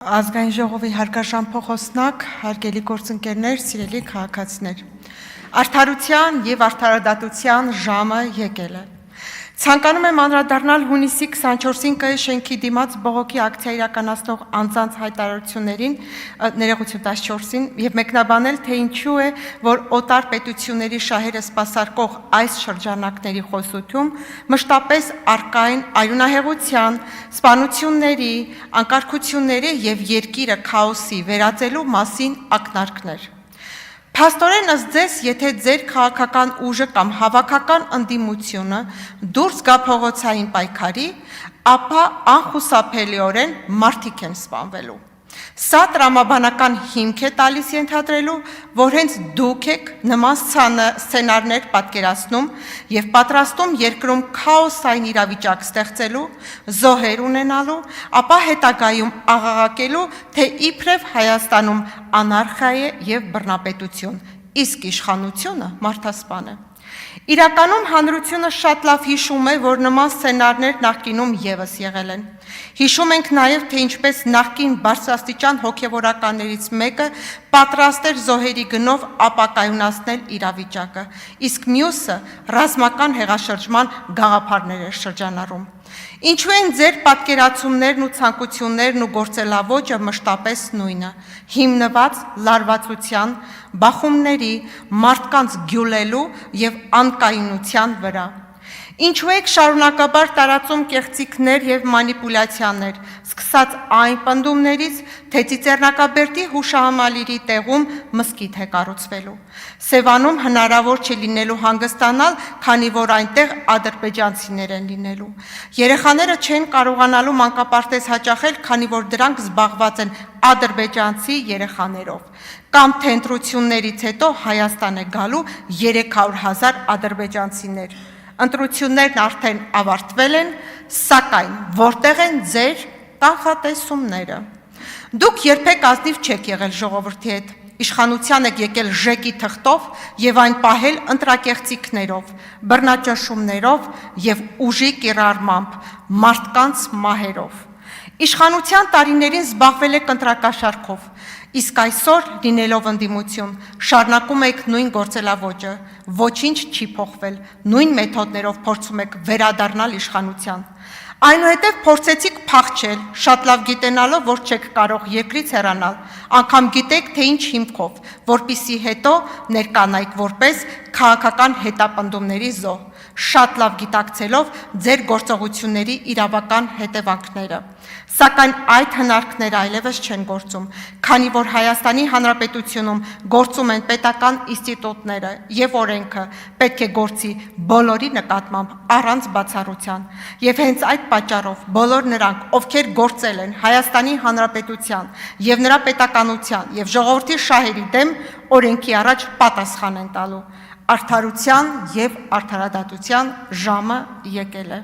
Ազգային ժողովի հարգարժան փոխոսնակ, հարգելի գործընկերներ, սիրելի քաղաքացիներ, արդարության եւ արդարադատության ժամը եկել է։ Ցանկանում եմ անդրադառնալ հունիսի 24-ին ԿԸ շենքի դիմաց բողոքի ակցիա իրականացնող անձանց հայտարարություններին, ներողություն 14-ին, եւ մեկնաբանել, թե ինչու է, որ օտար պետությունների շահերը սպասարկող այս շրջանակների խոսություն մշտապես առկային արյունահեղության, սպանությունների, անկարգությունների եւ երկիրը քաոսի վերածելու մասին ակնարկներ։ Փաստորեն ըստ ձեզ, եթե ձեր քաղաքական ուժը կամ հավաքական ընդդիմությունը դուրս գա փողոցային պայքարի, ապա անխուսափելիորեն մարդիկ են սպանվելու։ Սա տրամաբանական հիմք է տալիս ենթադրելու, որ հենց դուք եք նման սցենարներ պատկերացնում եւ պատրաստում երկրում քաոսային իրավիճակ ստեղծելու, զոհեր ունենալու, ապա հետագայում աղաղակելու, թե իբրև Հայաստանում անարխիա է եւ բռնապետություն, իսկ իշխանությունը մարդասպան է։ Իրականում հանրությունը շատ լավ հիշում է, որ նման սցենարներ նախկինում եւս եղել են։ Հիշում ենք նաեւ, թե ինչպես նախկին բարձրաստիճան հոգեվորականներից մեկը պատրաստ էր զոհերի գնով ապակայունացնել իրավիճակը, իսկ մյուսը ռազմական հեղաշրջման գաղափարներ էր շրջանառում։ Ինչու են ձեր պատկերացումներն ու ցանկություններն ու գործելավոճը մշտապես նույնը, հիմնված լարվածության, բախումների, մարդկանց գյուլելու եւ անկայունության վրա։ Ինչու եք շարունակաբար տարածում կեղծիքներ եւ մանիպուլյացիաներ, սկսած այն պնդումներից, թե Ծիծեռնակաբերդի հուշահամալիրի տեղում մզկիթ է կառուցվելու։ Սևանում հնարավոր չէ լինելու հանգստանալ, քանի որ այնտեղ ադրբեջանցիներ են լինելու։ Երեխաները չեն կարողանալու մանկապարտեզ հաճախել, քանի որ դրանք զբաղված են ադրբեջանցի երեխաներով։ Կամ թե ընտրություններից հետո Հայաստան է գալու 300,000 ադրբեջանցիներ։ Ընտրություններն արդեն ավարտվել են, սակայն որտեղ են ձեր կանխատեսումները։ Դուք երբեք ազնիվ չեք եղել ժողովրդի հետ, իշխանության եք եկել ժեկի թղթով եւ այն պահել ընտրակեղծիքներով, բռնաճնշումներով եւ ուժի կիրառմամբ, մարդկանց մահերով։ Իշխանության տարիներին զբաղվել եք ընտրակաշառքով, իսկ այսօր, լինելով ընդդիմություն, շարունակում եք նույն գործելավոճը, ոչինչ չի փոխվել, նույն մեթոդներով փորձում եք վերադառնալ իշխանության։ Այնուհետև փորձեցիք փախչել, շատ լավ գիտենալով, որ չեք կարող երկրից հեռանալ, անգամ գիտեք, թե ինչ հիմքով, որպիսի հետո ներկանայիք որպես քաղաքական հետապնդումների զոհ, շատ լավ գիտակցելով ձեր գործողությունների իրավական հետևանքները։ Սակայն այդ հնարքները այլևս չեն գործում, քանի որ Հայաստանի Հանրապետությունում գործում են պետական ինստիտուտները եւ օրենքը, պետք է գործի բոլորի նկատմամբ առանց բացառության։ Եվ հենց այդ պատճառով բոլոր նրանք, ովքեր գործել են Հայաստանի Հանրապետության եւ նրա պետականության եւ ժողովրդի շահերի դեմ, օրենքի առաջ պատասխան են տալու։ Արդարության եւ արդարադատության ժամը եկել է։